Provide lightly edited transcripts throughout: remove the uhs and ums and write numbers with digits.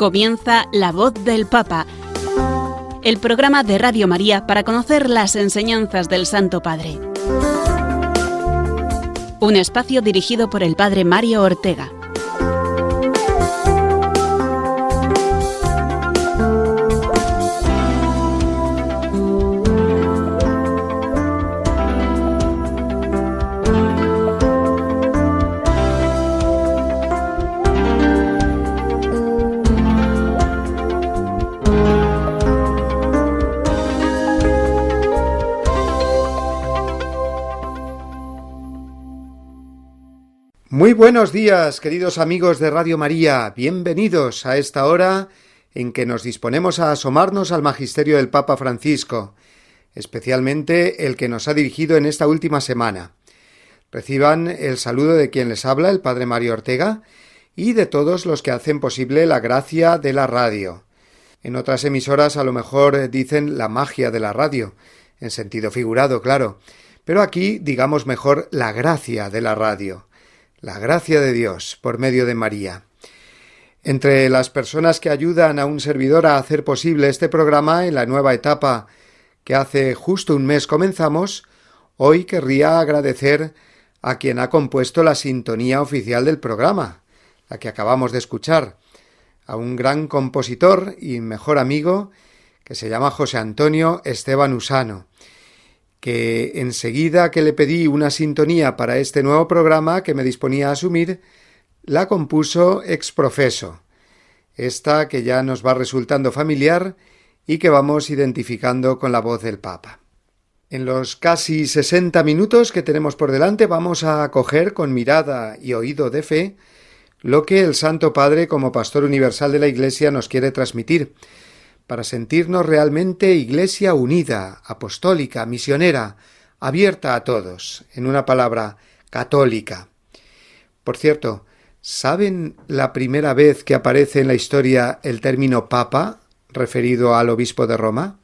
Comienza La Voz del Papa, el programa de Radio María para conocer las enseñanzas del Santo Padre. Un espacio dirigido por el Padre Mario Ortega. Muy buenos días, queridos amigos de Radio María. Bienvenidos a esta hora en que nos disponemos a asomarnos al magisterio del Papa Francisco, especialmente el que nos ha dirigido en esta última semana. Reciban el saludo de quien les habla, el Padre Mario Ortega, y de todos los que hacen posible la gracia de la radio. En otras emisoras a lo mejor dicen la magia de la radio, en sentido figurado, claro, pero aquí digamos mejor la gracia de la radio. La gracia de Dios, por medio de María. Entre las personas que ayudan a un servidor a hacer posible este programa en la nueva etapa que hace justo un mes comenzamos, hoy querría agradecer a quien ha compuesto la sintonía oficial del programa, la que acabamos de escuchar, a un gran compositor y mejor amigo que se llama José Antonio Esteban Usano, que enseguida que le pedí una sintonía para este nuevo programa que me disponía a asumir, la compuso ex profeso, esta que ya nos va resultando familiar y que vamos identificando con la voz del Papa. En los casi 60 minutos que tenemos por delante vamos a acoger con mirada y oído de fe lo que el Santo Padre como Pastor Universal de la Iglesia nos quiere transmitir, para sentirnos realmente Iglesia unida, apostólica, misionera, abierta a todos, en una palabra, católica. Por cierto, ¿saben la primera vez que aparece en la historia el término Papa, referido al obispo de Roma?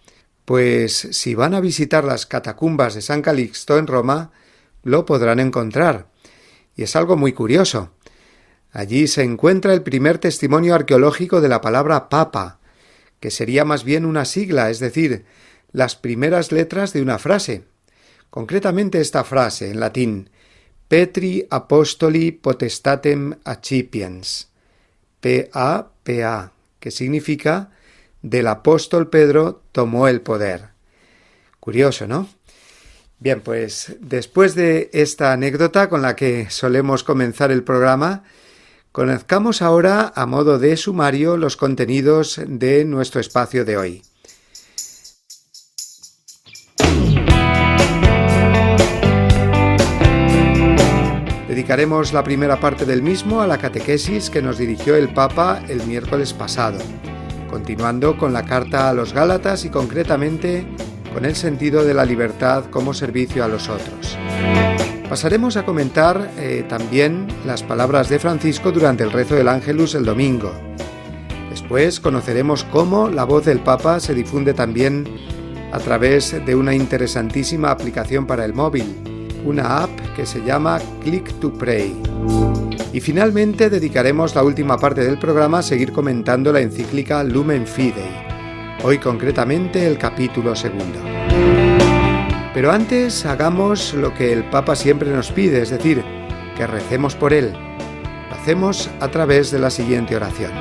Pues si van a visitar las catacumbas de San Calixto en Roma, lo podrán encontrar. Y es algo muy curioso. Allí se encuentra el primer testimonio arqueológico de la palabra Papa, que sería más bien una sigla, es decir, las primeras letras de una frase. Concretamente esta frase, en latín, Petri Apostoli Potestatem Accipiens, P.A., que significa del apóstol Pedro tomó el poder. Curioso, ¿no? Bien, pues después de esta anécdota con la que solemos comenzar el programa, conozcamos ahora, a modo de sumario, los contenidos de nuestro espacio de hoy. Dedicaremos la primera parte del mismo a la catequesis que nos dirigió el Papa el miércoles pasado, continuando con la carta a los Gálatas y concretamente con el sentido de la libertad como servicio a los otros. Pasaremos a comentar también las palabras de Francisco durante el rezo del Ángelus el domingo. Después conoceremos cómo la voz del Papa se difunde también a través de una interesantísima aplicación para el móvil, una app que se llama Click to Pray. Y finalmente dedicaremos la última parte del programa a seguir comentando la encíclica Lumen Fidei, hoy concretamente el capítulo 2. Pero antes hagamos lo que el Papa siempre nos pide, es decir, que recemos por él. Lo hacemos a través de la siguiente oración.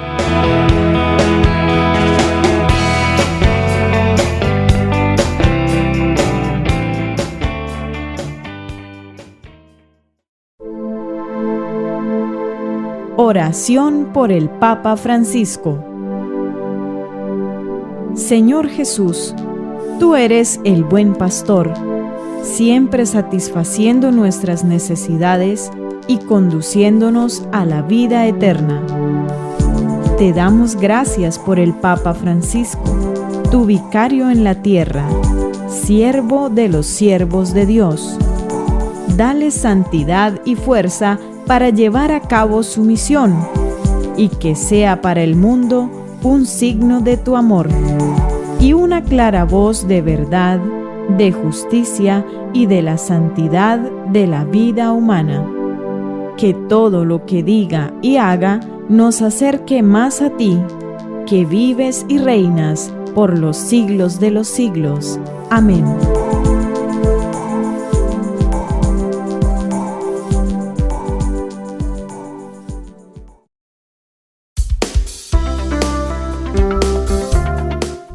Oración por el Papa Francisco. Señor Jesús, tú eres el buen pastor, siempre satisfaciendo nuestras necesidades y conduciéndonos a la vida eterna. Te damos gracias por el Papa Francisco, tu vicario en la tierra, siervo de los siervos de Dios. Dale santidad y fuerza para llevar a cabo su misión y que sea para el mundo un signo de tu amor y una clara voz de verdad, de justicia y de la santidad de la vida humana. Que todo lo que diga y haga nos acerque más a ti que vives y reinas por los siglos de los siglos. Amén.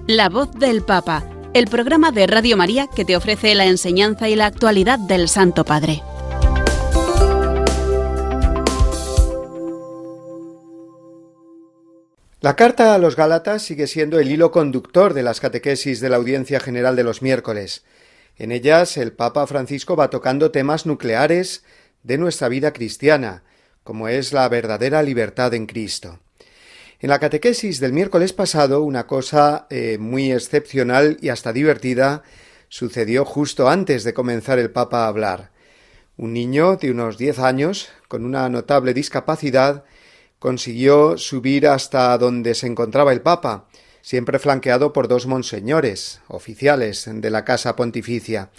La voz del Papa, el programa de Radio María que te ofrece la enseñanza y la actualidad del Santo Padre. La carta a los Gálatas sigue siendo el hilo conductor de las catequesis de la Audiencia General de los miércoles. En ellas, el Papa Francisco va tocando temas nucleares de nuestra vida cristiana, como es la verdadera libertad en Cristo. En la catequesis del miércoles pasado, una cosa muy excepcional y hasta divertida sucedió justo antes de comenzar el Papa a hablar. Un niño de unos 10 años, con una notable discapacidad, consiguió subir hasta donde se encontraba el Papa, siempre flanqueado por 2 monseñores, oficiales de la Casa Pontificia,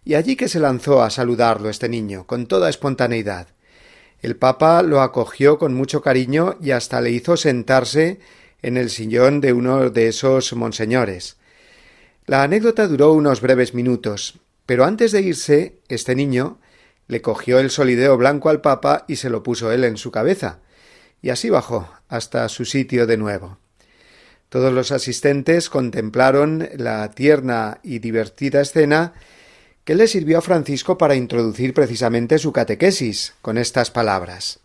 y allí que se lanzó a saludarlo este niño, con toda espontaneidad. El Papa lo acogió con mucho cariño y hasta le hizo sentarse en el sillón de uno de esos monseñores. La anécdota duró unos breves minutos, pero antes de irse, este niño le cogió el solideo blanco al Papa y se lo puso él en su cabeza, y así bajó hasta su sitio de nuevo. Todos los asistentes contemplaron la tierna y divertida escena que le sirvió a Francisco para introducir precisamente su catequesis con estas palabras.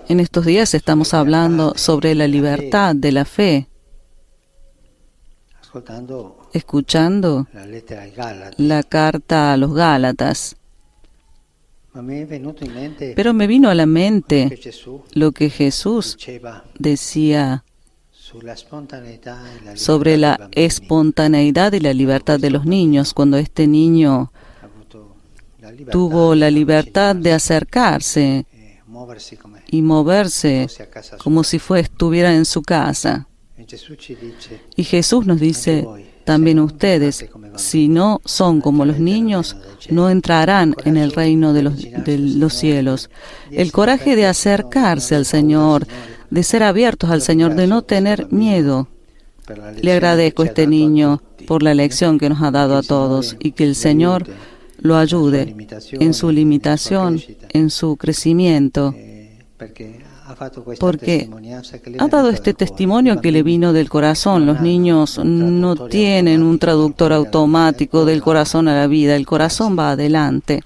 En estos días estamos hablando sobre la libertad de la fe, escuchando la carta a los Gálatas. Pero me vino a la mente lo que Jesús decía sobre la espontaneidad y la libertad de los niños, cuando este niño tuvo la libertad de acercarse y moverse como si estuviera en su casa. Y Jesús nos dice, también ustedes, si no son como los niños, no entrarán en el reino de los cielos. El coraje de acercarse al Señor, de ser abiertos al Señor, de no tener miedo. Le agradezco a este niño por la lección que nos ha dado a todos y que el Señor lo ayude en su limitación, en su crecimiento, porque ha dado este testimonio que le vino del corazón. Los niños no tienen un traductor automático del corazón a la vida, el corazón va adelante.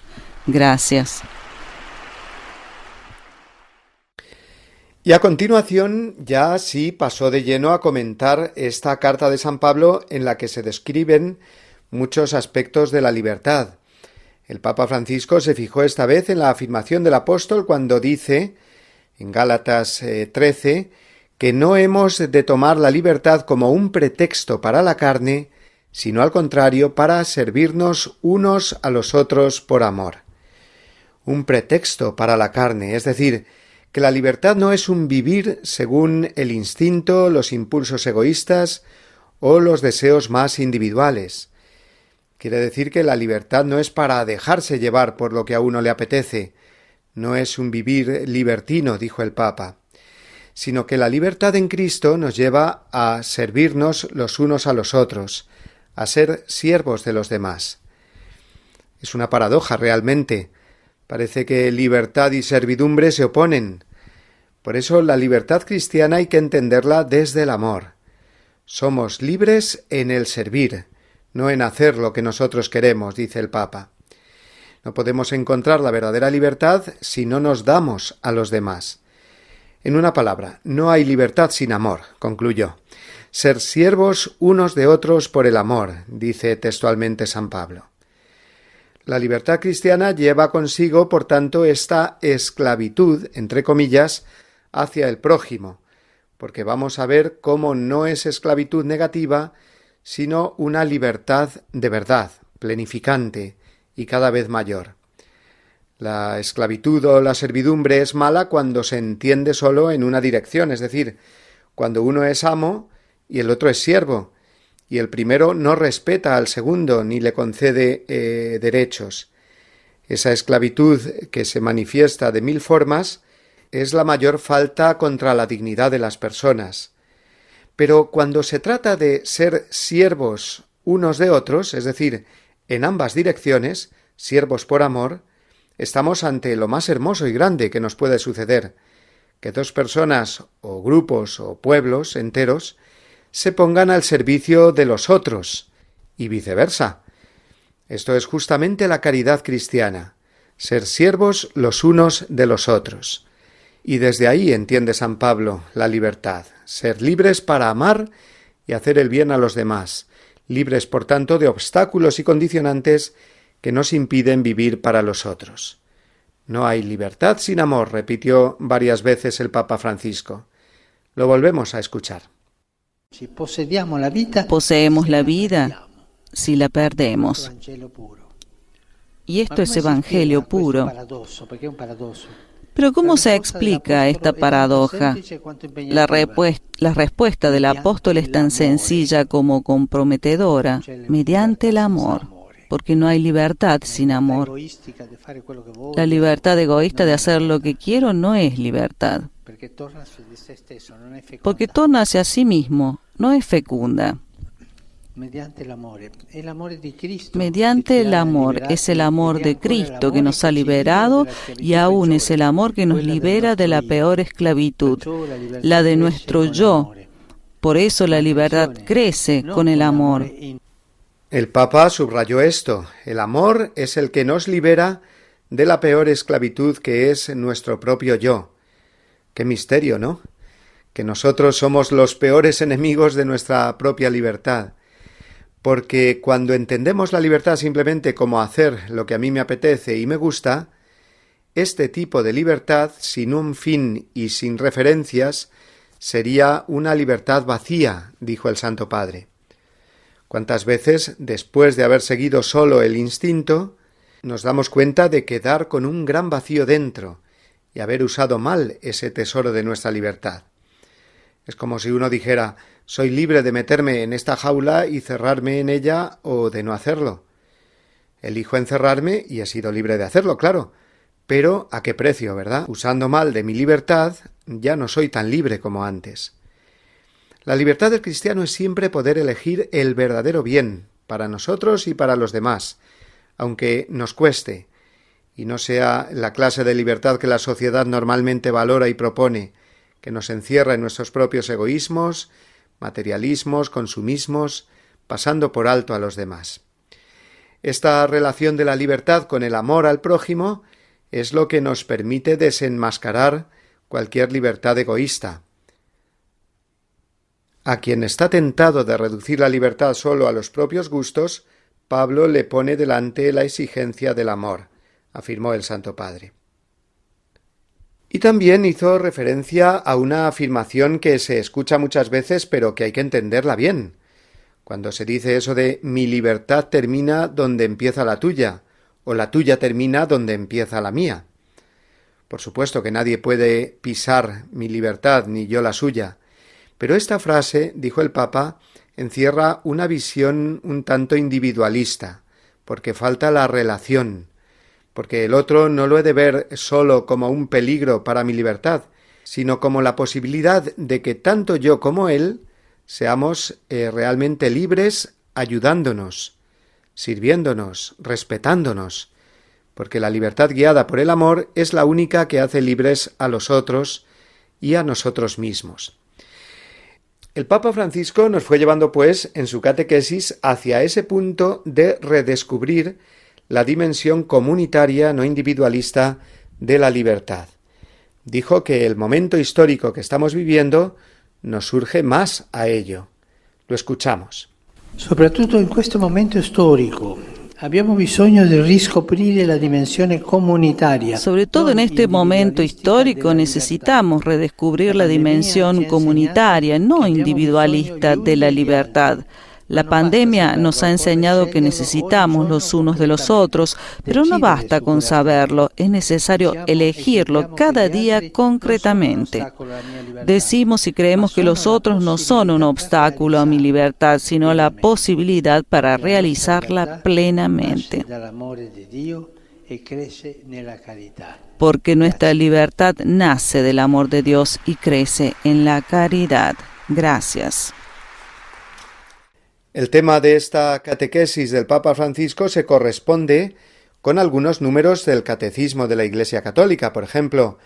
Gracias. Y a continuación ya sí pasó de lleno a comentar esta carta de San Pablo en la que se describen muchos aspectos de la libertad. El Papa Francisco se fijó esta vez en la afirmación del apóstol cuando dice, en Gálatas 13, que no hemos de tomar la libertad como un pretexto para la carne, sino al contrario, para servirnos unos a los otros por amor. Un pretexto para la carne, es decir, que la libertad no es un vivir según el instinto, los impulsos egoístas o los deseos más individuales. Quiere decir que la libertad no es para dejarse llevar por lo que a uno le apetece, no es un vivir libertino, dijo el Papa, sino que la libertad en Cristo nos lleva a servirnos los unos a los otros, a ser siervos de los demás. Es una paradoja realmente. Parece que libertad y servidumbre se oponen. Por eso la libertad cristiana hay que entenderla desde el amor. Somos libres en el servir, no en hacer lo que nosotros queremos, dice el Papa. No podemos encontrar la verdadera libertad si no nos damos a los demás. En una palabra, no hay libertad sin amor, concluyó. Ser siervos unos de otros por el amor, dice textualmente San Pablo. La libertad cristiana lleva consigo, por tanto, esta esclavitud, entre comillas, hacia el prójimo, porque vamos a ver cómo no es esclavitud negativa, sino una libertad de verdad, plenificante y cada vez mayor. La esclavitud o la servidumbre es mala cuando se entiende solo en una dirección, es decir, cuando uno es amo y el otro es siervo, y el primero no respeta al segundo ni le concede derechos. Esa esclavitud que se manifiesta de 1000 formas es la mayor falta contra la dignidad de las personas. Pero cuando se trata de ser siervos unos de otros, es decir, en ambas direcciones, siervos por amor, estamos ante lo más hermoso y grande que nos puede suceder, que dos personas o grupos o pueblos enteros se pongan al servicio de los otros y viceversa. Esto es justamente la caridad cristiana, ser siervos los unos de los otros. Y desde ahí entiende San Pablo la libertad, ser libres para amar y hacer el bien a los demás, libres por tanto de obstáculos y condicionantes que nos impiden vivir para los otros. No hay libertad sin amor, repitió varias veces el Papa Francisco. Lo volvemos a escuchar. Poseemos la vida si la perdemos. Y esto es evangelio puro. Pero ¿cómo se explica esta paradoja? La respuesta del apóstol es tan sencilla como comprometedora, mediante el amor, porque no hay libertad sin amor. La libertad egoísta de hacer lo que quiero no es libertad, porque torna hacia sí mismo, no es fecunda. Mediante el amor, es el amor de Cristo que nos ha liberado y aún es el amor que nos libera de la peor esclavitud, la de nuestro yo. Por eso la libertad crece con el amor. El Papa subrayó esto: el amor es el que nos libera de la peor esclavitud que es nuestro propio yo. Qué misterio, ¿no? Que nosotros somos los peores enemigos de nuestra propia libertad. Porque cuando entendemos la libertad simplemente como hacer lo que a mí me apetece y me gusta, este tipo de libertad, sin un fin y sin referencias, sería una libertad vacía, dijo el Santo Padre. ¿Cuántas veces, después de haber seguido solo el instinto, nos damos cuenta de quedar con un gran vacío dentro y haber usado mal ese tesoro de nuestra libertad? Es como si uno dijera: soy libre de meterme en esta jaula y cerrarme en ella o de no hacerlo. Elijo encerrarme y he sido libre de hacerlo, claro. Pero ¿a qué precio, verdad? Usando mal de mi libertad, ya no soy tan libre como antes. La libertad del cristiano es siempre poder elegir el verdadero bien para nosotros y para los demás, aunque nos cueste, y no sea la clase de libertad que la sociedad normalmente valora y propone, que nos encierra en nuestros propios egoísmos, materialismos, consumismos, pasando por alto a los demás. Esta relación de la libertad con el amor al prójimo es lo que nos permite desenmascarar cualquier libertad egoísta. A quien está tentado de reducir la libertad solo a los propios gustos, Pablo le pone delante la exigencia del amor, afirmó el Santo Padre. Y también hizo referencia a una afirmación que se escucha muchas veces, pero que hay que entenderla bien. Cuando se dice eso de mi libertad termina donde empieza la tuya, o la tuya termina donde empieza la mía. Por supuesto que nadie puede pisar mi libertad, ni yo la suya, pero esta frase, dijo el Papa, encierra una visión un tanto individualista, porque falta la relación, porque el otro no lo he de ver solo como un peligro para mi libertad, sino como la posibilidad de que tanto yo como él seamos realmente libres, ayudándonos, sirviéndonos, respetándonos, porque la libertad guiada por el amor es la única que hace libres a los otros y a nosotros mismos. El Papa Francisco nos fue llevando, pues, en su catequesis hacia ese punto de redescubrir la dimensión comunitaria, no individualista, de la libertad. Dijo que el momento histórico que estamos viviendo nos urge más a ello. Lo escuchamos. Soprattutto in questo momento storico abbiamo bisogno di riscoprire la dimensione comunitaria. Sobre todo en este momento histórico necesitamos redescubrir la dimensión comunitaria, no individualista, de la libertad. La pandemia nos ha enseñado que necesitamos los unos de los otros, pero no basta con saberlo, es necesario elegirlo cada día concretamente. Decimos y creemos que los otros no son un obstáculo a mi libertad, sino la posibilidad para realizarla plenamente. porque nuestra libertad nace del amor de Dios y crece en la caridad. Gracias. El tema de esta catequesis del Papa Francisco se corresponde con algunos números del Catecismo de la Iglesia Católica, por ejemplo,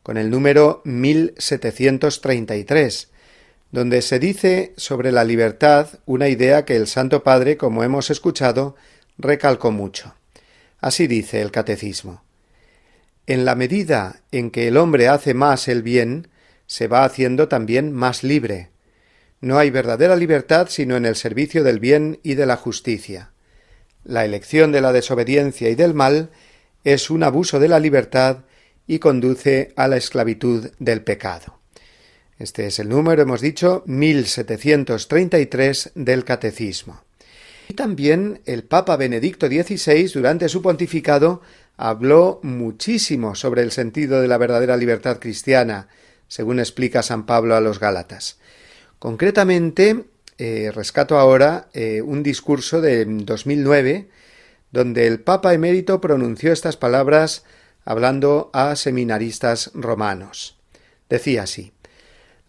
con el número 1733, donde se dice sobre la libertad una idea que el Santo Padre, como hemos escuchado, recalcó mucho. Así dice el Catecismo: en la medida en que el hombre hace más el bien, se va haciendo también más libre. No hay verdadera libertad sino en el servicio del bien y de la justicia. La elección de la desobediencia y del mal es un abuso de la libertad y conduce a la esclavitud del pecado. Este es el número, hemos dicho, 1733 del Catecismo. Y también el Papa Benedicto XVI, durante su pontificado, habló muchísimo sobre el sentido de la verdadera libertad cristiana, según explica San Pablo a los Gálatas. Concretamente, rescato ahora un discurso de 2009, donde el Papa emérito pronunció estas palabras hablando a seminaristas romanos. Decía así: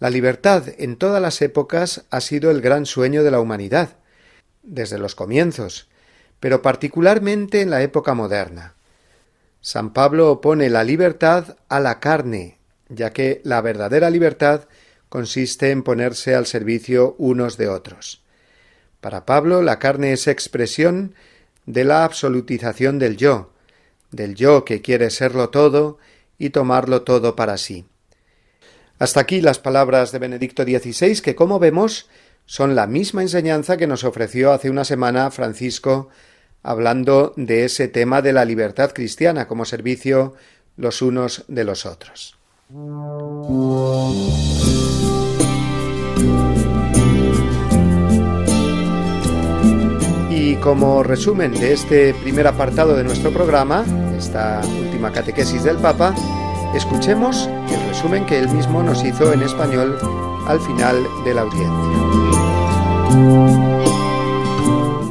la libertad en todas las épocas ha sido el gran sueño de la humanidad, desde los comienzos, pero particularmente en la época moderna. San Pablo opone la libertad a la carne, ya que la verdadera libertad consiste en ponerse al servicio unos de otros. Para Pablo, la carne es expresión de la absolutización del yo que quiere serlo todo y tomarlo todo para sí. Hasta aquí las palabras de Benedicto XVI, que, como vemos, son la misma enseñanza que nos ofreció hace una semana Francisco, hablando de ese tema de la libertad cristiana como servicio los unos de los otros. Y como resumen de este primer apartado de nuestro programa, esta última catequesis del Papa, escuchemos el resumen que él mismo nos hizo en español al final de la audiencia.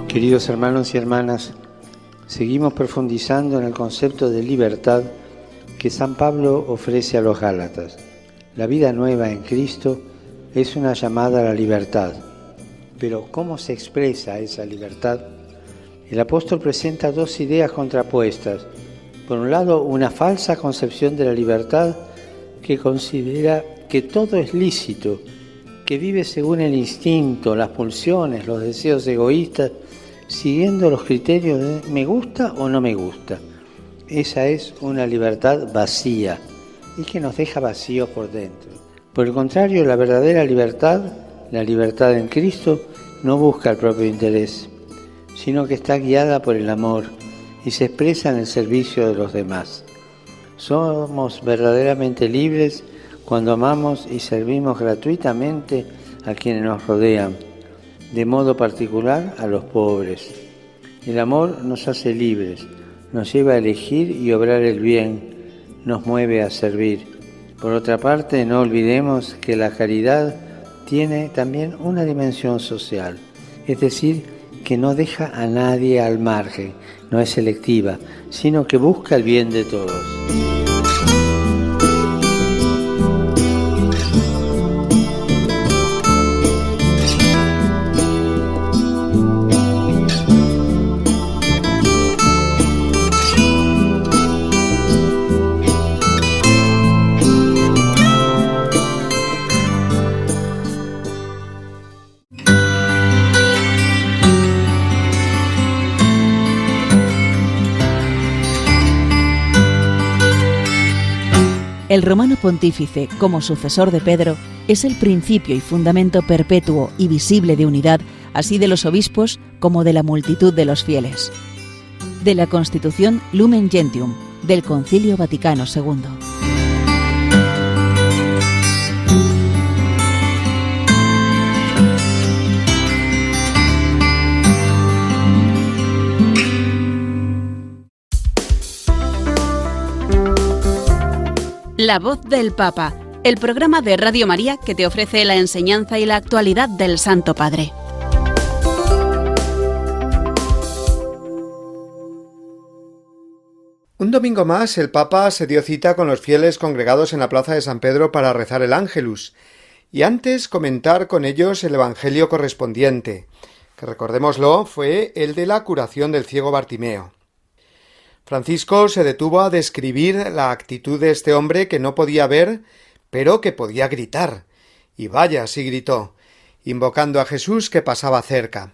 Queridos hermanos y hermanas, seguimos profundizando en el concepto de libertad que San Pablo ofrece a los Gálatas. La vida nueva en Cristo es una llamada a la libertad. Pero ¿cómo se expresa esa libertad? El apóstol presenta dos ideas contrapuestas. Por un lado, una falsa concepción de la libertad que considera que todo es lícito, que vive según el instinto, las pulsiones, los deseos egoístas, siguiendo los criterios de ¿me gusta o no me gusta? Esa es una libertad vacía y que nos deja vacíos por dentro. Por el contrario, la verdadera libertad, la libertad en Cristo, no busca el propio interés, sino que está guiada por el amor y se expresa en el servicio de los demás. Somos verdaderamente libres cuando amamos y servimos gratuitamente a quienes nos rodean, de modo particular a los pobres. El amor nos hace libres, nos lleva a elegir y obrar el bien, nos mueve a servir. Por otra parte, no olvidemos que la caridad tiene también una dimensión social, es decir, que no deja a nadie al margen, no es selectiva, sino que busca el bien de todos. El romano pontífice, como sucesor de Pedro, es el principio y fundamento perpetuo y visible de unidad, así de los obispos como de la multitud de los fieles. De la Constitución Lumen Gentium, del Concilio Vaticano II. La voz del Papa, el programa de Radio María que te ofrece la enseñanza y la actualidad del Santo Padre. Un domingo más el Papa se dio cita con los fieles congregados en la plaza de San Pedro para rezar el Ángelus y antes comentar con ellos el Evangelio correspondiente, que recordémoslo fue el de la curación del ciego Bartimeo. Francisco se detuvo a describir la actitud de este hombre que no podía ver, pero que podía gritar. Y vaya, sí gritó, invocando a Jesús que pasaba cerca.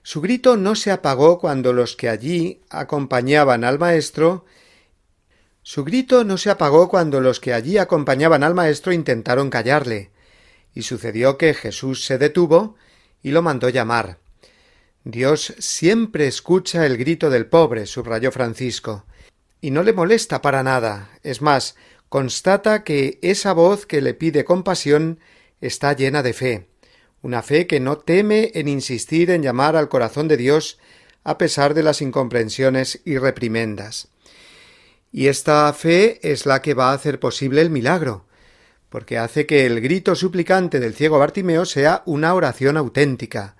Su grito no se apagó cuando los que allí acompañaban al Maestro intentaron callarle, y sucedió que Jesús se detuvo y lo mandó llamar. Dios siempre escucha el grito del pobre, subrayó Francisco, y no le molesta para nada. Es más, constata que esa voz que le pide compasión está llena de fe, una fe que no teme en insistir en llamar al corazón de Dios a pesar de las incomprensiones y reprimendas. Y esta fe es la que va a hacer posible el milagro, porque hace que el grito suplicante del ciego Bartimeo sea una oración auténtica,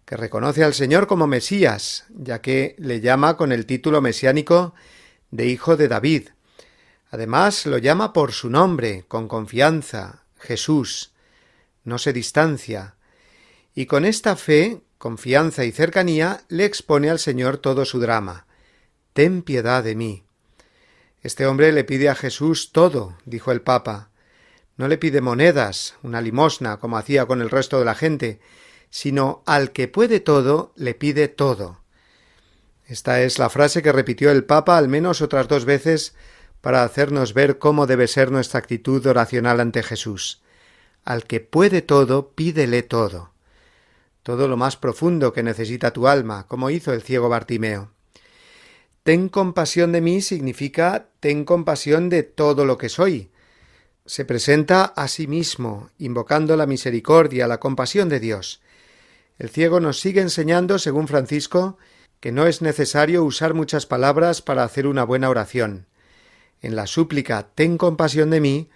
que reconoce al Señor como Mesías, ya que le llama con el título mesiánico de Hijo de David. Además, lo llama por su nombre, con confianza, Jesús. No se distancia. Y con esta fe, confianza y cercanía, le expone al Señor todo su drama. Ten piedad de mí. Este hombre le pide a Jesús todo, dijo el Papa. No le pide monedas, una limosna, como hacía con el resto de la gente, sino al que puede todo, le pide todo. Esta es la frase que repitió el Papa al menos otras 2 veces para hacernos ver cómo debe ser nuestra actitud oracional ante Jesús. Al que puede todo, pídele todo. Todo lo más profundo que necesita tu alma, como hizo el ciego Bartimeo. Ten compasión de mí significa ten compasión de todo lo que soy. Se presenta a sí mismo, invocando la misericordia, la compasión de Dios. El ciego nos sigue enseñando, según Francisco, que no es necesario usar muchas palabras para hacer una buena oración. En la súplica «Ten compasión de mí»,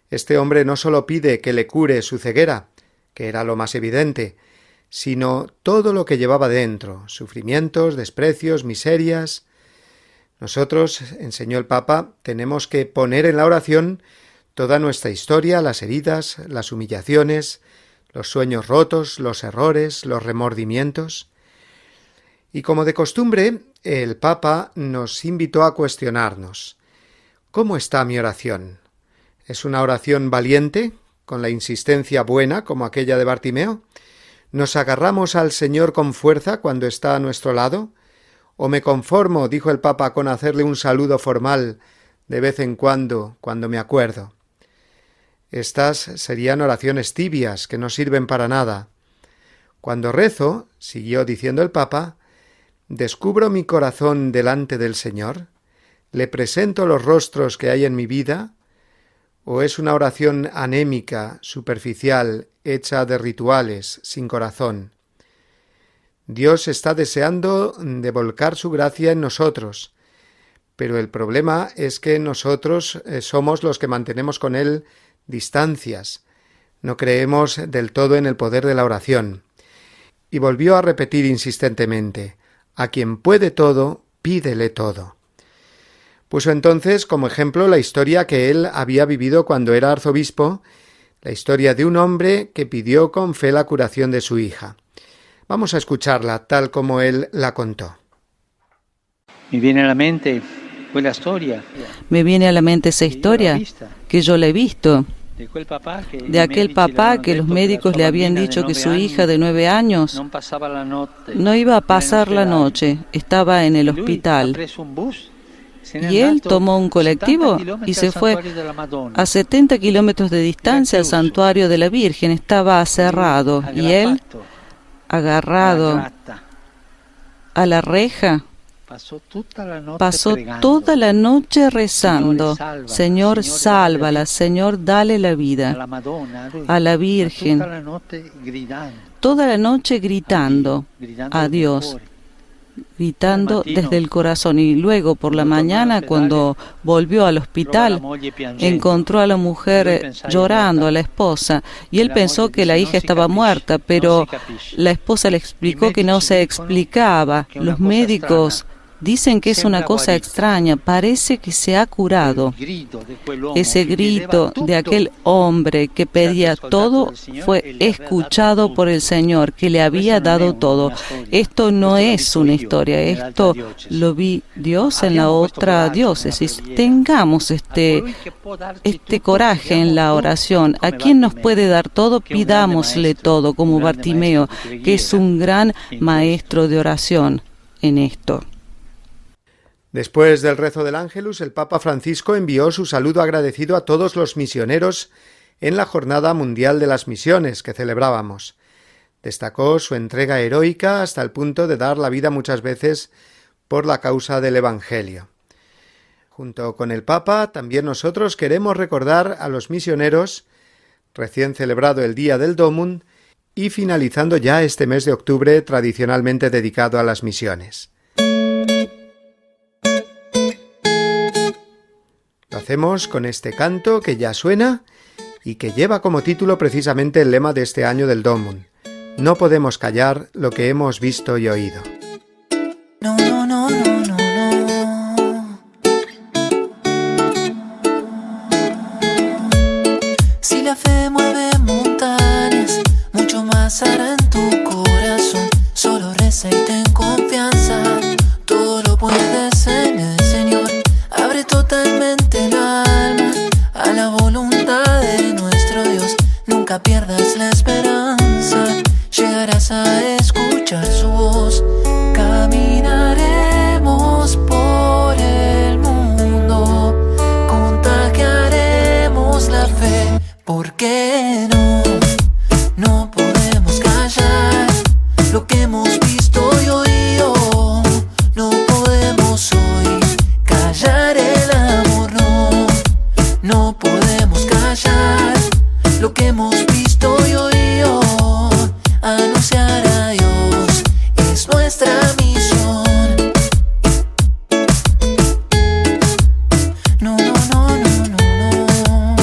este hombre no solo pide que le cure su ceguera, que era lo más evidente, sino todo lo que llevaba dentro, sufrimientos, desprecios, miserias. Nosotros, enseñó el Papa, tenemos que poner en la oración toda nuestra historia, las heridas, las humillaciones, los sueños rotos, los errores, los remordimientos. Y como de costumbre, el Papa nos invitó a cuestionarnos. ¿Cómo está mi oración? ¿Es una oración valiente, con la insistencia buena, como aquella de Bartimeo? ¿Nos agarramos al Señor con fuerza cuando está a nuestro lado? ¿O me conformo, dijo el Papa, con hacerle un saludo formal de vez en cuando me acuerdo? Estas serían oraciones tibias que no sirven para nada. Cuando rezo, siguió diciendo el Papa, ¿descubro mi corazón delante del Señor? ¿Le presento los rostros que hay en mi vida? ¿O es una oración anémica, superficial, hecha de rituales, sin corazón? Dios está deseando de volcar su gracia en nosotros, pero el problema es que nosotros somos los que mantenemos con Él distancias, no creemos del todo en el poder de la oración. Y volvió a repetir insistentemente, a quien puede todo, pídele todo. Puso entonces como ejemplo la historia que él había vivido cuando era arzobispo, la historia de un hombre que pidió con fe la curación de su hija. Vamos a escucharla tal como él la contó. Me viene a la mente esa historia que yo la he visto, de aquel papá que los médicos le habían dicho que su hija de 9 años no iba a pasar la noche, estaba en el hospital. Y él tomó un colectivo y se fue a 70 kilómetros de distancia al santuario de la Virgen. Estaba cerrado y él, agarrado a la reja, pasó toda la noche rezando, Señor, sálvala, Señor, dale la vida a la Virgen, toda la noche gritando a Dios, gritando desde el corazón. Y luego por la mañana, cuando volvió al hospital, encontró a la mujer llorando, a la esposa, y él pensó que la hija estaba muerta, pero la esposa le explicó que no se explicaba. Los médicos Dicen que es una cosa extraña, parece que se ha curado. Ese grito de aquel hombre que pedía todo fue escuchado por el Señor, que le había dado todo. Esto no es una historia, esto lo vi Dios en la otra diócesis. Tengamos este coraje en la oración. ¿A quién nos puede dar todo? Pidámosle todo, como Bartimeo, que es un gran maestro de oración en esto. Después del rezo del Ángelus, el Papa Francisco envió su saludo agradecido a todos los misioneros en la Jornada Mundial de las Misiones que celebrábamos. Destacó su entrega heroica hasta el punto de dar la vida muchas veces por la causa del Evangelio. Junto con el Papa, también nosotros queremos recordar a los misioneros, recién celebrado el Día del Domum y finalizando ya este mes de octubre tradicionalmente dedicado a las misiones. Lo hacemos con este canto que ya suena y que lleva como título precisamente el lema de este año del Domum: no podemos callar lo que hemos visto y oído. No, no, no, no, no, no. Si la fe mueve montañas, mucho más hará en tu corazón. Solo reza y ten confianza, todo lo puedes en el Señor. Abre totalmente el alma a la voluntad de nuestro Dios. Nunca pierdas la esperanza, llegarás a escuchar su voz. Caminaremos por el mundo, contagiaremos la fe. ¿Por qué no? No podemos callar lo que hemos visto y oído. No podemos hoy callar el amor, no. No podemos callar lo que hemos visto y oído. Anunciar a Dios es nuestra misión. No, no, no, no, no, no.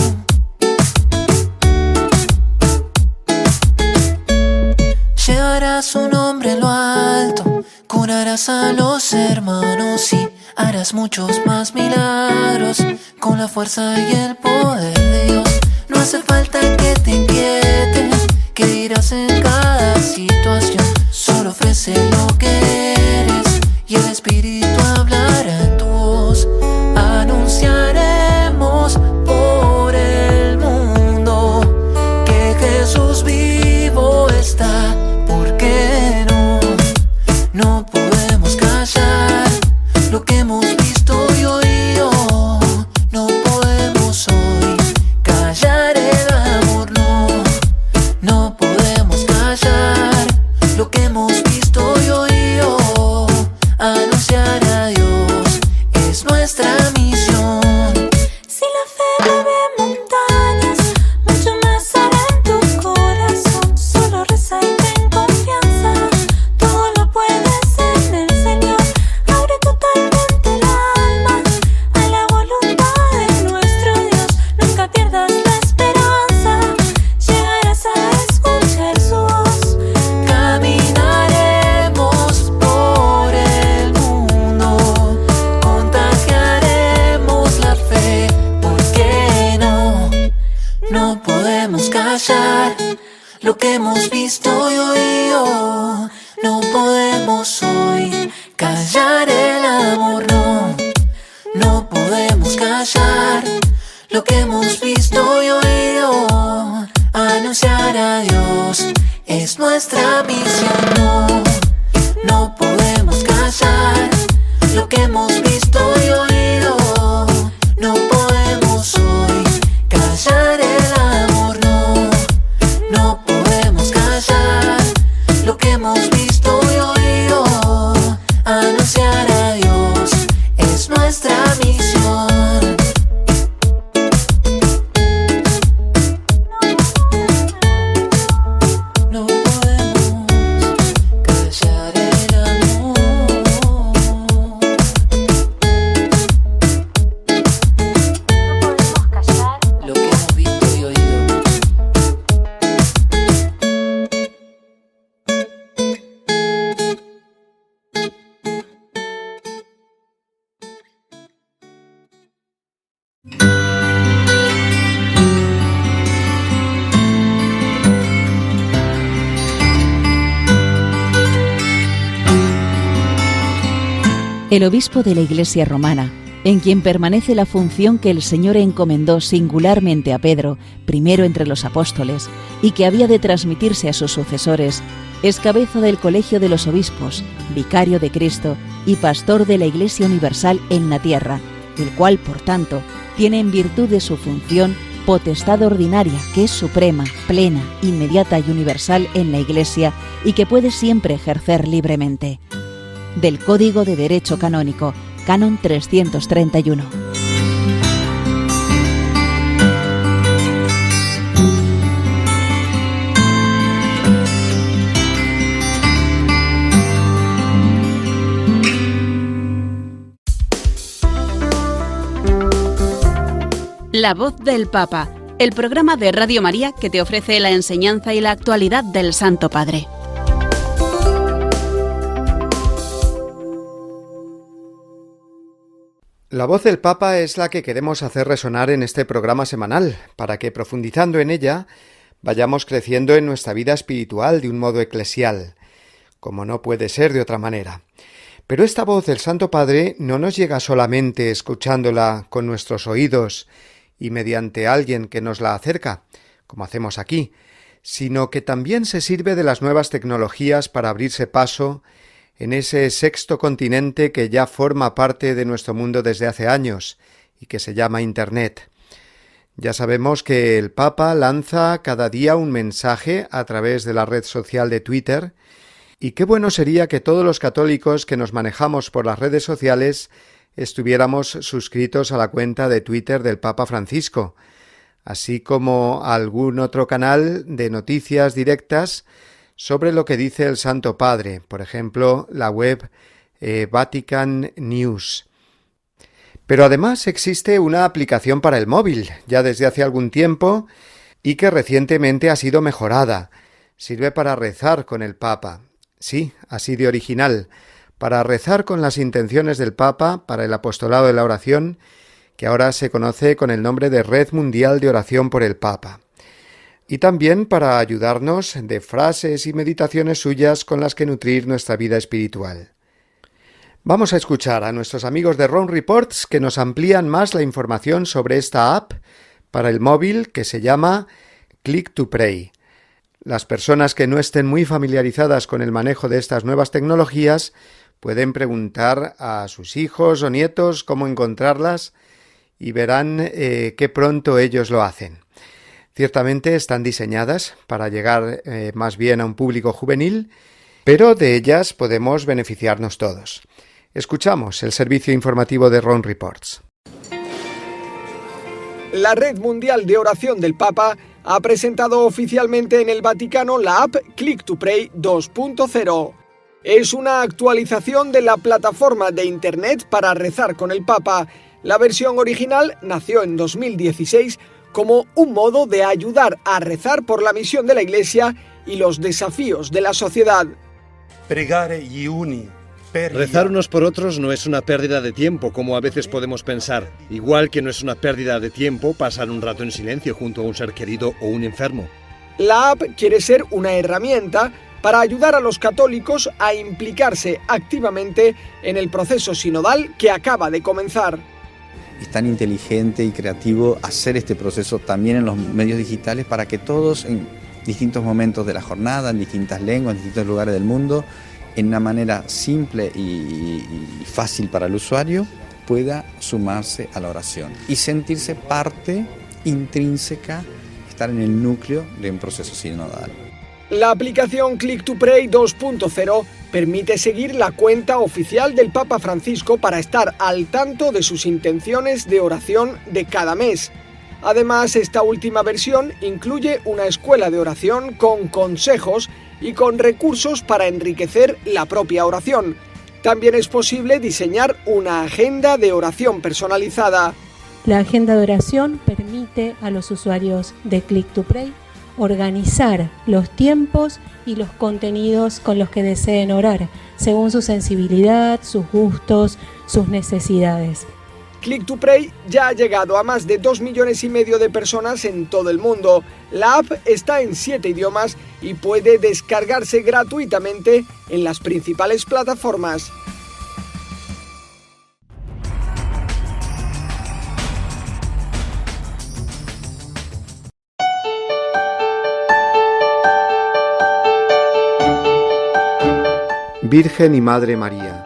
Llevarás su nombre en lo alto, curarás a los hermanos y harás muchos más milagros con la fuerza y el poder de Dios. No hace falta que te inquieten, que dirás en cada situación. Solo ofrece lo que eres y el Espíritu hablará en tu voz. Anunciaremos por el mundo que Jesús vivo está. ¿Por qué no? No podemos callar lo que hemos visto y oído. No podemos hoy callar el amor, no. No podemos callar lo que hemos visto y oído. Anunciar a Dios es nuestra misión. Si la fe mueve montañas, mucho más hará en tu corazón. Solo reza y ten confianza, todo lo puedes en el Señor. Abre totalmente el alma a la voluntad de nuestro Dios. Nunca pierdas la esperanza, llegarás a escuchar su voz. Caminaremos por el mundo, contagiaremos la fe. ¿Por qué no? No podemos callar lo que hemos visto y oído. No podemos hoy callar el amor, no. No podemos callar lo que hemos visto y oído. Anunciar a Dios es nuestra misión, no. No podemos callar lo que hemos visto y oído. No podemos hoy callar el amor, no. No podemos callar lo que hemos visto y oído. Anunciar a Dios es nuestra misión. No podemos El obispo de la Iglesia romana, en quien permanece la función que el Señor encomendó singularmente a Pedro, primero entre los apóstoles, y que había de transmitirse a sus sucesores, es cabeza del Colegio de los Obispos, vicario de Cristo y pastor de la Iglesia Universal en la tierra, el cual, por tanto, tiene en virtud de su función potestad ordinaria, que es suprema, plena, inmediata y universal en la Iglesia y que puede siempre ejercer libremente. Del Código de Derecho Canónico, Canon 331. La voz del Papa, el programa de Radio María que te ofrece la enseñanza y la actualidad del Santo Padre. La voz del Papa es la que queremos hacer resonar en este programa semanal, para que, profundizando en ella, vayamos creciendo en nuestra vida espiritual de un modo eclesial, como no puede ser de otra manera. Pero esta voz del Santo Padre no nos llega solamente escuchándola con nuestros oídos y mediante alguien que nos la acerca, como hacemos aquí, sino que también se sirve de las nuevas tecnologías para abrirse paso en ese sexto continente que ya forma parte de nuestro mundo desde hace años y que se llama Internet. Ya sabemos que el Papa lanza cada día un mensaje a través de la red social de Twitter, y qué bueno sería que todos los católicos que nos manejamos por las redes sociales estuviéramos suscritos a la cuenta de Twitter del Papa Francisco, así como a algún otro canal de noticias directas sobre lo que dice el Santo Padre, por ejemplo, la web Vatican News. Pero además existe una aplicación para el móvil, ya desde hace algún tiempo, y que recientemente ha sido mejorada. Sirve para rezar con el Papa. Sí, así de original, para rezar con las intenciones del Papa para el apostolado de la oración, que ahora se conoce con el nombre de Red Mundial de Oración por el Papa. Y también para ayudarnos de frases y meditaciones suyas con las que nutrir nuestra vida espiritual. Vamos a escuchar a nuestros amigos de Rome Reports que nos amplían más la información sobre esta app para el móvil que se llama Click to Pray. Las personas que no estén muy familiarizadas con el manejo de estas nuevas tecnologías pueden preguntar a sus hijos o nietos cómo encontrarlas y verán que pronto ellos lo hacen. Ciertamente están diseñadas para llegar más bien a un público juvenil, pero de ellas podemos beneficiarnos todos. Escuchamos el servicio informativo de Rome Reports. La Red Mundial de Oración del Papa ha presentado oficialmente en el Vaticano la app Click to Pray 2.0. Es una actualización de la plataforma de Internet para rezar con el Papa. La versión original nació en 2016 como un modo de ayudar a rezar por la misión de la Iglesia y los desafíos de la sociedad. Rezar unos por otros no es una pérdida de tiempo, como a veces podemos pensar, igual que no es una pérdida de tiempo pasar un rato en silencio junto a un ser querido o un enfermo. La app quiere ser una herramienta para ayudar a los católicos a implicarse activamente en el proceso sinodal que acaba de comenzar. Es tan inteligente y creativo hacer este proceso también en los medios digitales para que todos en distintos momentos de la jornada, en distintas lenguas, en distintos lugares del mundo, en una manera simple y fácil para el usuario, pueda sumarse a la oración y sentirse parte intrínseca, estar en el núcleo de un proceso sinodal. La aplicación Click to Pray 2.0 permite seguir la cuenta oficial del Papa Francisco para estar al tanto de sus intenciones de oración de cada mes. Además, esta última versión incluye una escuela de oración con consejos y con recursos para enriquecer la propia oración. También es posible diseñar una agenda de oración personalizada. La agenda de oración permite a los usuarios de Click to Pray organizar los tiempos y los contenidos con los que deseen orar, según su sensibilidad, sus gustos, sus necesidades. Click to Pray ya ha llegado a más de 2,5 millones de personas en todo el mundo. La app está en 7 idiomas y puede descargarse gratuitamente en las principales plataformas. Virgen y Madre María,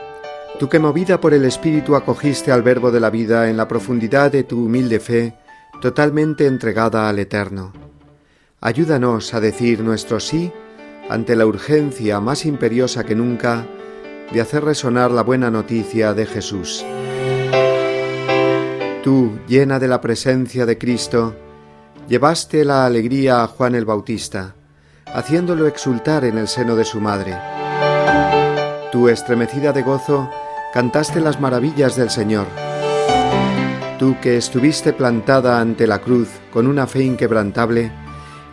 tú que movida por el Espíritu acogiste al Verbo de la vida en la profundidad de tu humilde fe, totalmente entregada al Eterno. Ayúdanos a decir nuestro sí ante la urgencia más imperiosa que nunca de hacer resonar la buena noticia de Jesús. Tú, llena de la presencia de Cristo, llevaste la alegría a Juan el Bautista, haciéndolo exultar en el seno de su madre. Tú, estremecida de gozo, cantaste las maravillas del Señor. Tú, que estuviste plantada ante la cruz con una fe inquebrantable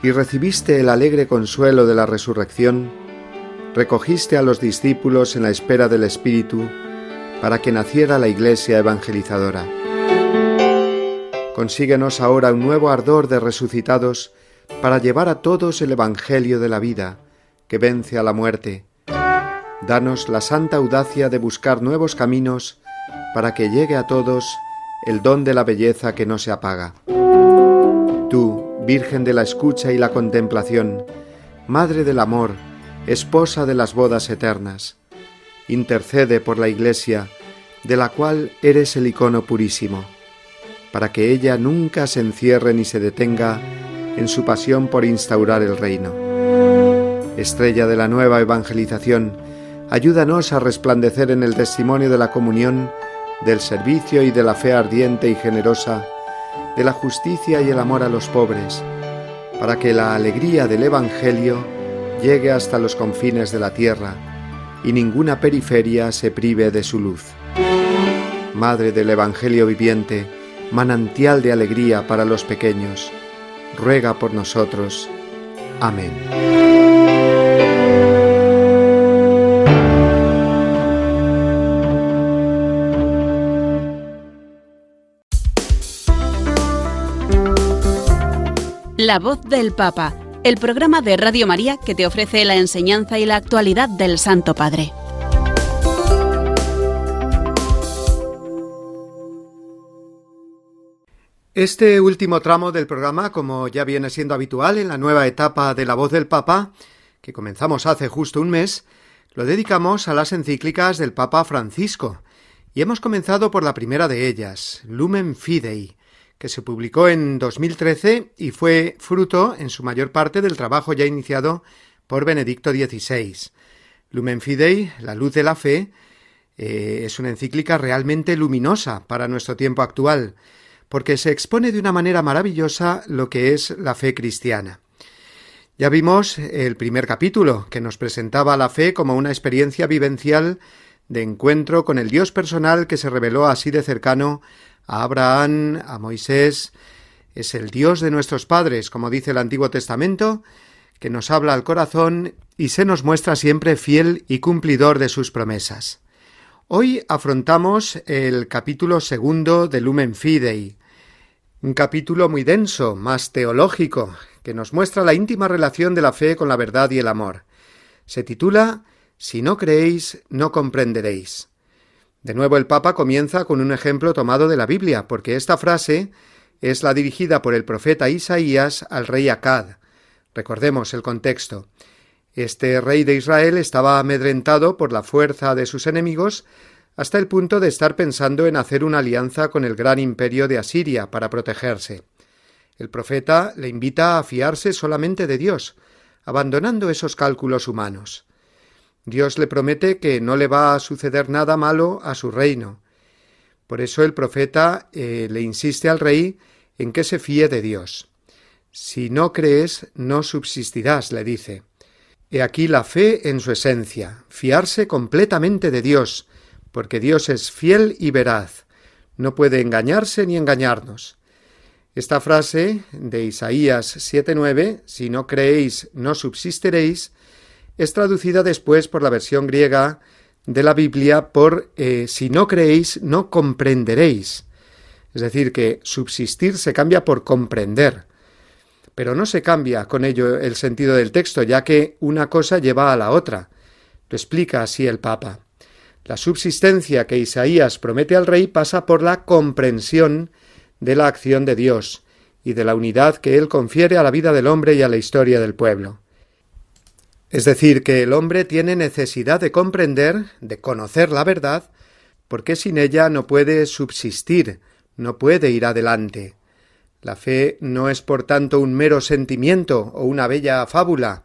y recibiste el alegre consuelo de la resurrección, recogiste a los discípulos en la espera del Espíritu para que naciera la Iglesia evangelizadora. Consíguenos ahora un nuevo ardor de resucitados para llevar a todos el Evangelio de la vida, que vence a la muerte. Danos la santa audacia de buscar nuevos caminos para que llegue a todos el don de la belleza que no se apaga. Tú, Virgen de la escucha y la contemplación, Madre del amor, Esposa de las bodas eternas, intercede por la Iglesia, de la cual eres el icono purísimo, para que ella nunca se encierre ni se detenga en su pasión por instaurar el reino. Estrella de la nueva evangelización, ayúdanos a resplandecer en el testimonio de la comunión, del servicio y de la fe ardiente y generosa, de la justicia y el amor a los pobres, para que la alegría del Evangelio llegue hasta los confines de la tierra y ninguna periferia se prive de su luz. Madre del Evangelio viviente, manantial de alegría para los pequeños, ruega por nosotros. Amén. La voz del Papa, el programa de Radio María que te ofrece la enseñanza y la actualidad del Santo Padre. Este último tramo del programa, como ya viene siendo habitual en la nueva etapa de La voz del Papa, que comenzamos hace justo un mes, lo dedicamos a las encíclicas del Papa Francisco, y hemos comenzado por la primera de ellas, Lumen Fidei, que se publicó en 2013 y fue fruto, en su mayor parte, del trabajo ya iniciado por Benedicto XVI. Lumen Fidei, la luz de la fe, es una encíclica realmente luminosa para nuestro tiempo actual, porque se expone de una manera maravillosa lo que es la fe cristiana. Ya vimos el primer capítulo, que nos presentaba la fe como una experiencia vivencial de encuentro con el Dios personal que se reveló así de cercano a Abraham, a Moisés. Es el Dios de nuestros padres, como dice el Antiguo Testamento, que nos habla al corazón y se nos muestra siempre fiel y cumplidor de sus promesas. Hoy afrontamos el capítulo segundo de Lumen Fidei, un capítulo muy denso, más teológico, que nos muestra la íntima relación de la fe con la verdad y el amor. Se titula Si no creéis, no comprenderéis. De nuevo el Papa comienza con un ejemplo tomado de la Biblia, porque esta frase es la dirigida por el profeta Isaías al rey Acad. Recordemos el contexto. Este rey de Israel estaba amedrentado por la fuerza de sus enemigos hasta el punto de estar pensando en hacer una alianza con el gran imperio de Asiria para protegerse. El profeta le invita a fiarse solamente de Dios, abandonando esos cálculos humanos. Dios le promete que no le va a suceder nada malo a su reino. Por eso el profeta le insiste al rey en que se fíe de Dios. Si no crees, no subsistirás, le dice. He aquí la fe en su esencia, fiarse completamente de Dios, porque Dios es fiel y veraz, no puede engañarse ni engañarnos. Esta frase de Isaías 7:9, si no creéis, no subsistiréis, es traducida después por la versión griega de la Biblia por si no creéis, no comprenderéis. Es decir, que subsistir se cambia por comprender. Pero no se cambia con ello el sentido del texto, ya que una cosa lleva a la otra. Lo explica así el Papa. La subsistencia que Isaías promete al rey pasa por la comprensión de la acción de Dios y de la unidad que él confiere a la vida del hombre y a la historia del pueblo. Es decir, que el hombre tiene necesidad de comprender, de conocer la verdad, porque sin ella no puede subsistir, no puede ir adelante. La fe no es por tanto un mero sentimiento o una bella fábula,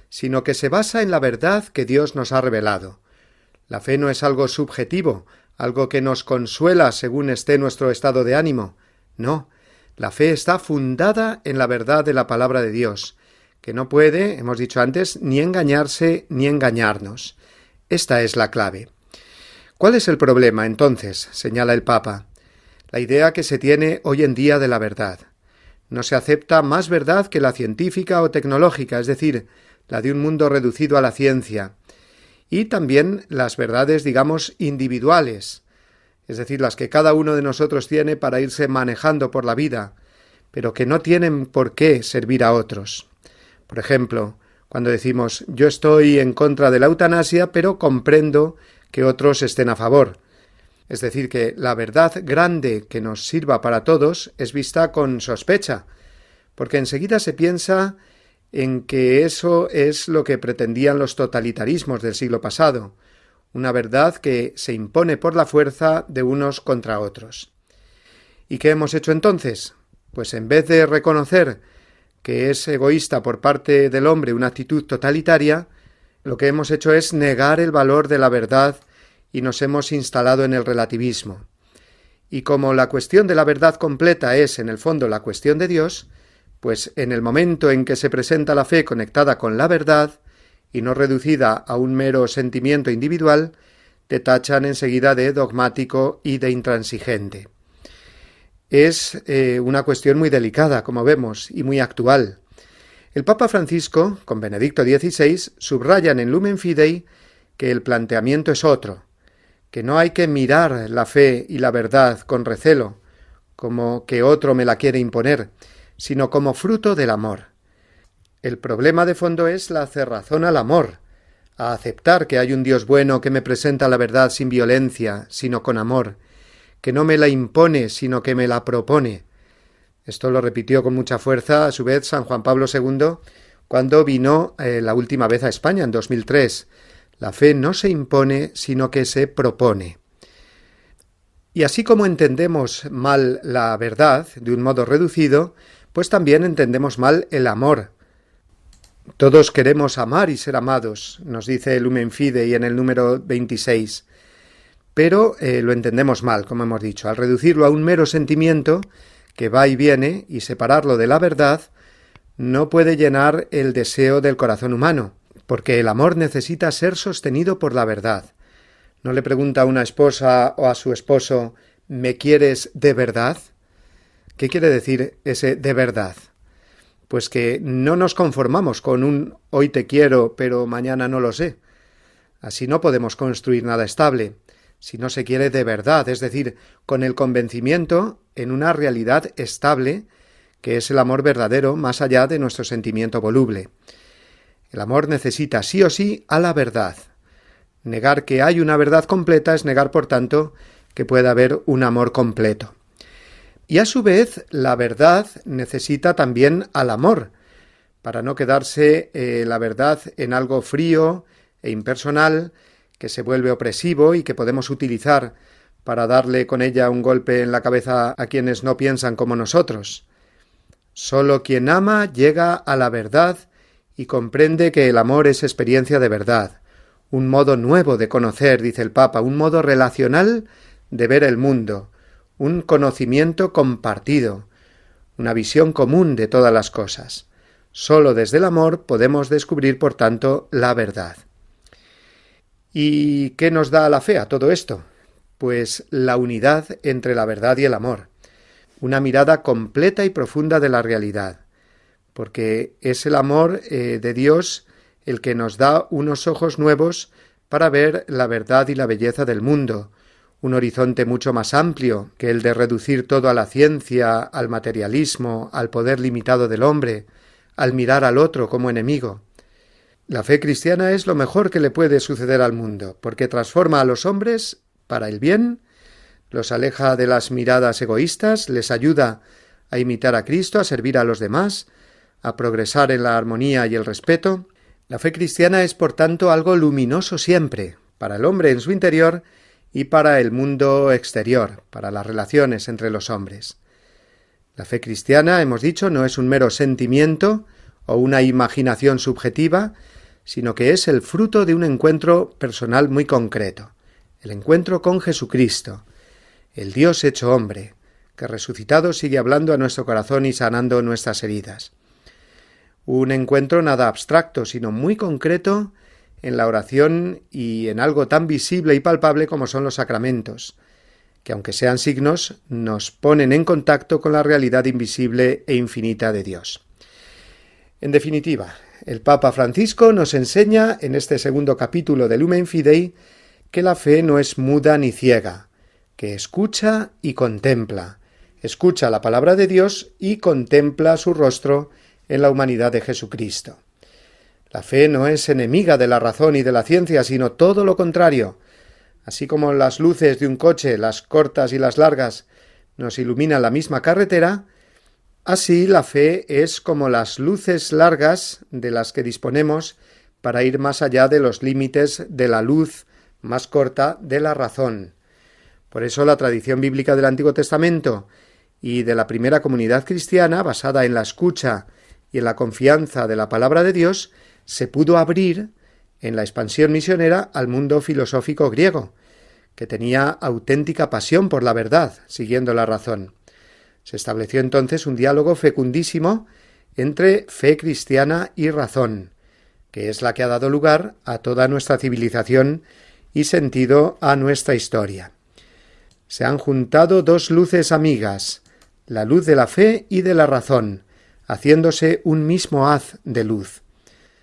sino que se basa en la verdad que Dios nos ha revelado. La fe no es algo subjetivo, algo que nos consuela según esté nuestro estado de ánimo. No, la fe está fundada en la verdad de la palabra de Dios, que no puede, hemos dicho antes, ni engañarse ni engañarnos. Esta es la clave. ¿Cuál es el problema, entonces?, señala el Papa. La idea que se tiene hoy en día de la verdad. No se acepta más verdad que la científica o tecnológica, es decir, la de un mundo reducido a la ciencia. Y también las verdades, digamos, individuales, es decir, las que cada uno de nosotros tiene para irse manejando por la vida, pero que no tienen por qué servir a otros. Por ejemplo, cuando decimos yo estoy en contra de la eutanasia, pero comprendo que otros estén a favor. Es decir, que la verdad grande que nos sirva para todos es vista con sospecha, porque enseguida se piensa en que eso es lo que pretendían los totalitarismos del siglo pasado, una verdad que se impone por la fuerza de unos contra otros. ¿Y qué hemos hecho entonces? Pues en vez de reconocer que es egoísta por parte del hombre una actitud totalitaria, lo que hemos hecho es negar el valor de la verdad y nos hemos instalado en el relativismo. Y como la cuestión de la verdad completa es, en el fondo, la cuestión de Dios, pues en el momento en que se presenta la fe conectada con la verdad y no reducida a un mero sentimiento individual, te tachan enseguida de dogmático y de intransigente. Es una cuestión muy delicada, como vemos, y muy actual. El Papa Francisco, con Benedicto XVI, subrayan en Lumen Fidei que el planteamiento es otro, que no hay que mirar la fe y la verdad con recelo, como que otro me la quiere imponer, sino como fruto del amor. El problema de fondo es la cerrazón al amor, a aceptar que hay un Dios bueno que me presenta la verdad sin violencia, sino con amor, que no me la impone, sino que me la propone. Esto lo repitió con mucha fuerza, a su vez, San Juan Pablo II, cuando vino la última vez a España, en 2003. La fe no se impone, sino que se propone. Y así como entendemos mal la verdad, de un modo reducido, pues también entendemos mal el amor. Todos queremos amar y ser amados, nos dice el Lumen Fidei en el número 26. Pero lo entendemos mal, como hemos dicho. Al reducirlo a un mero sentimiento que va y viene y separarlo de la verdad, no puede llenar el deseo del corazón humano, porque el amor necesita ser sostenido por la verdad. No le pregunta a una esposa o a su esposo, ¿me quieres de verdad? ¿Qué quiere decir ese de verdad? Pues que no nos conformamos con un hoy te quiero, pero mañana no lo sé. Así no podemos construir nada estable. Si no se quiere de verdad, es decir, con el convencimiento en una realidad estable, que es el amor verdadero más allá de nuestro sentimiento voluble. El amor necesita sí o sí a la verdad. Negar que hay una verdad completa es negar, por tanto, que pueda haber un amor completo. Y a su vez, la verdad necesita también al amor, para no quedarse la verdad en algo frío e impersonal, que se vuelve opresivo y que podemos utilizar para darle con ella un golpe en la cabeza a quienes no piensan como nosotros. Solo quien ama llega a la verdad y comprende que el amor es experiencia de verdad, un modo nuevo de conocer, dice el Papa, un modo relacional de ver el mundo, un conocimiento compartido, una visión común de todas las cosas. Solo desde el amor podemos descubrir, por tanto, la verdad. ¿Y qué nos da la fe a todo esto? Pues la unidad entre la verdad y el amor, una mirada completa y profunda de la realidad, porque es el amor de Dios el que nos da unos ojos nuevos para ver la verdad y la belleza del mundo, un horizonte mucho más amplio que el de reducir todo a la ciencia, al materialismo, al poder limitado del hombre, al mirar al otro como enemigo. La fe cristiana es lo mejor que le puede suceder al mundo, porque transforma a los hombres para el bien, los aleja de las miradas egoístas, les ayuda a imitar a Cristo, a servir a los demás, a progresar en la armonía y el respeto, La fe cristiana es, por tanto, algo luminoso siempre, para el hombre en su interior y para el mundo exterior, para las relaciones entre los hombres. La fe cristiana, hemos dicho, no es un mero sentimiento o una imaginación subjetiva, sino que es el fruto de un encuentro personal muy concreto, el encuentro con Jesucristo, el Dios hecho hombre, que resucitado sigue hablando a nuestro corazón y sanando nuestras heridas. Un encuentro nada abstracto, sino muy concreto en la oración y en algo tan visible y palpable como son los sacramentos, que aunque sean signos, nos ponen en contacto con la realidad invisible e infinita de Dios. En definitiva, el Papa Francisco nos enseña en este segundo capítulo de Lumen Fidei que la fe no es muda ni ciega, que escucha y contempla. Escucha la palabra de Dios y contempla su rostro en la humanidad de Jesucristo. La fe no es enemiga de la razón y de la ciencia, sino todo lo contrario. Así como las luces de un coche, las cortas y las largas, nos iluminan la misma carretera, así la fe es como las luces largas de las que disponemos para ir más allá de los límites de la luz más corta de la razón. Por eso la tradición bíblica del Antiguo Testamento y de la primera comunidad cristiana, basada en la escucha y en la confianza de la palabra de Dios, se pudo abrir en la expansión misionera al mundo filosófico griego, que tenía auténtica pasión por la verdad, siguiendo la razón. Se estableció entonces un diálogo fecundísimo entre fe cristiana y razón, que es la que ha dado lugar a toda nuestra civilización y sentido a nuestra historia. Se han juntado dos luces amigas, la luz de la fe y de la razón, haciéndose un mismo haz de luz.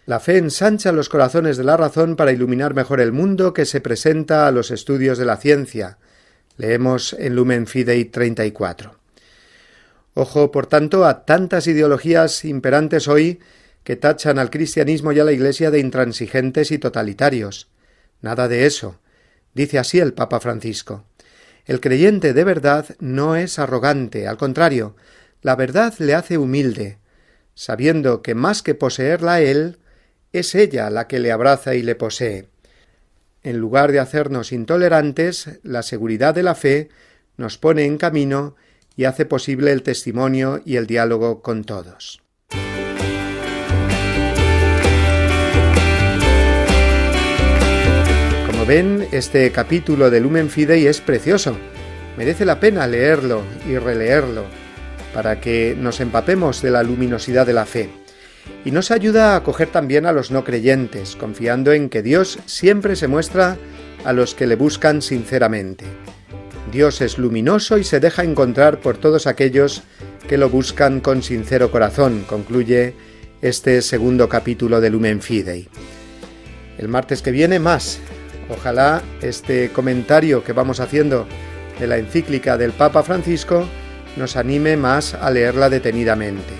La fe ensancha los corazones de la razón para iluminar mejor el mundo que se presenta a los estudios de la ciencia. Leemos en Lumen Fidei 34. Ojo, por tanto, a tantas ideologías imperantes hoy que tachan al cristianismo y a la Iglesia de intransigentes y totalitarios. Nada de eso. Dice así el Papa Francisco. El creyente de verdad no es arrogante, al contrario, la verdad le hace humilde, sabiendo que más que poseerla él, es ella la que le abraza y le posee. En lugar de hacernos intolerantes, la seguridad de la fe nos pone en camino y hace posible el testimonio y el diálogo con todos. Como ven, este capítulo de Lumen Fidei es precioso. Merece la pena leerlo y releerlo para que nos empapemos de la luminosidad de la fe. Y nos ayuda a acoger también a los no creyentes, confiando en que Dios siempre se muestra a los que le buscan sinceramente. Dios es luminoso y se deja encontrar por todos aquellos que lo buscan con sincero corazón, concluye este segundo capítulo de Lumen Fidei. El martes que viene más. Ojalá este comentario que vamos haciendo de la encíclica del Papa Francisco nos anime más a leerla detenidamente.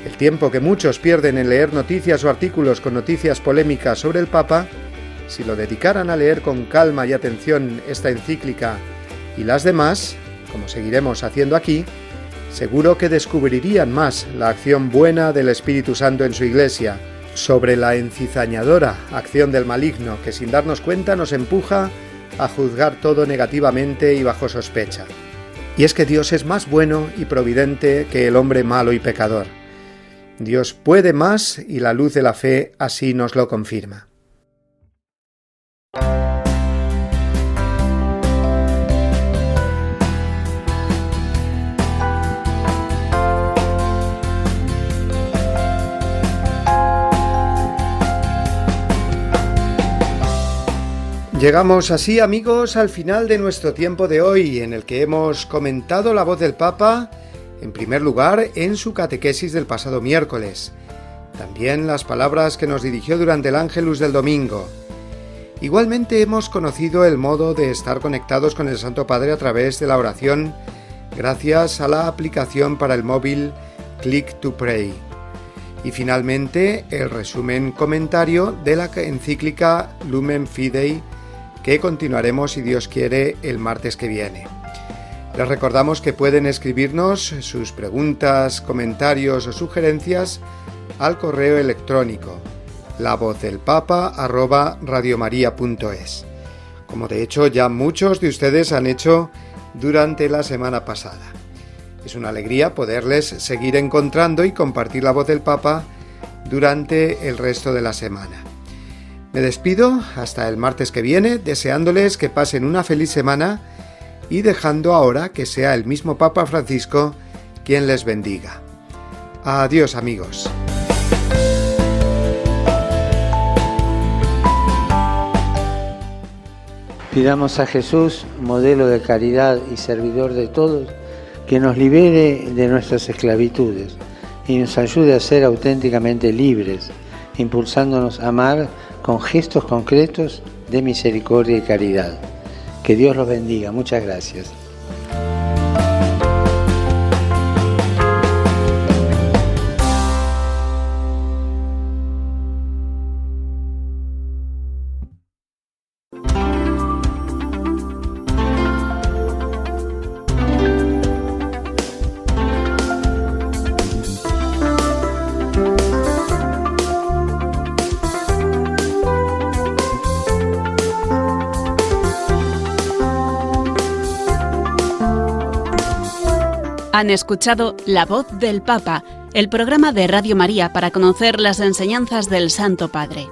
El tiempo que muchos pierden en leer noticias o artículos con noticias polémicas sobre el Papa, si lo dedicaran a leer con calma y atención esta encíclica y las demás, como seguiremos haciendo aquí, seguro que descubrirían más la acción buena del Espíritu Santo en su Iglesia, sobre la encizañadora acción del maligno que sin darnos cuenta nos empuja a juzgar todo negativamente y bajo sospecha. Y es que Dios es más bueno y providente que el hombre malo y pecador. Dios puede más y la luz de la fe así nos lo confirma. Llegamos así, amigos, al final de nuestro tiempo de hoy, en el que hemos comentado la voz del Papa, en primer lugar, en su catequesis del pasado miércoles. También las palabras que nos dirigió durante el Ángelus del domingo. Igualmente hemos conocido el modo de estar conectados con el Santo Padre a través de la oración, gracias a la aplicación para el móvil Click to Pray. Y finalmente, el resumen comentario de la encíclica Lumen Fidei, que continuaremos, si Dios quiere, el martes que viene. Les recordamos que pueden escribirnos sus preguntas, comentarios o sugerencias al correo electrónico lavozdelpapa@radiomaria.es, como de hecho ya muchos de ustedes han hecho durante la semana pasada. Es una alegría poderles seguir encontrando y compartir la voz del Papa durante el resto de la semana. Me despido hasta el martes que viene, deseándoles que pasen una feliz semana y dejando ahora que sea el mismo Papa Francisco quien les bendiga. Adiós, amigos. Pidamos a Jesús, modelo de caridad y servidor de todos, que nos libere de nuestras esclavitudes y nos ayude a ser auténticamente libres, impulsándonos a amar con gestos concretos de misericordia y caridad. Que Dios los bendiga. Muchas gracias. Han escuchado La Voz del Papa, el programa de Radio María para conocer las enseñanzas del Santo Padre.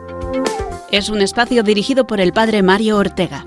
Es un espacio dirigido por el Padre Mario Ortega.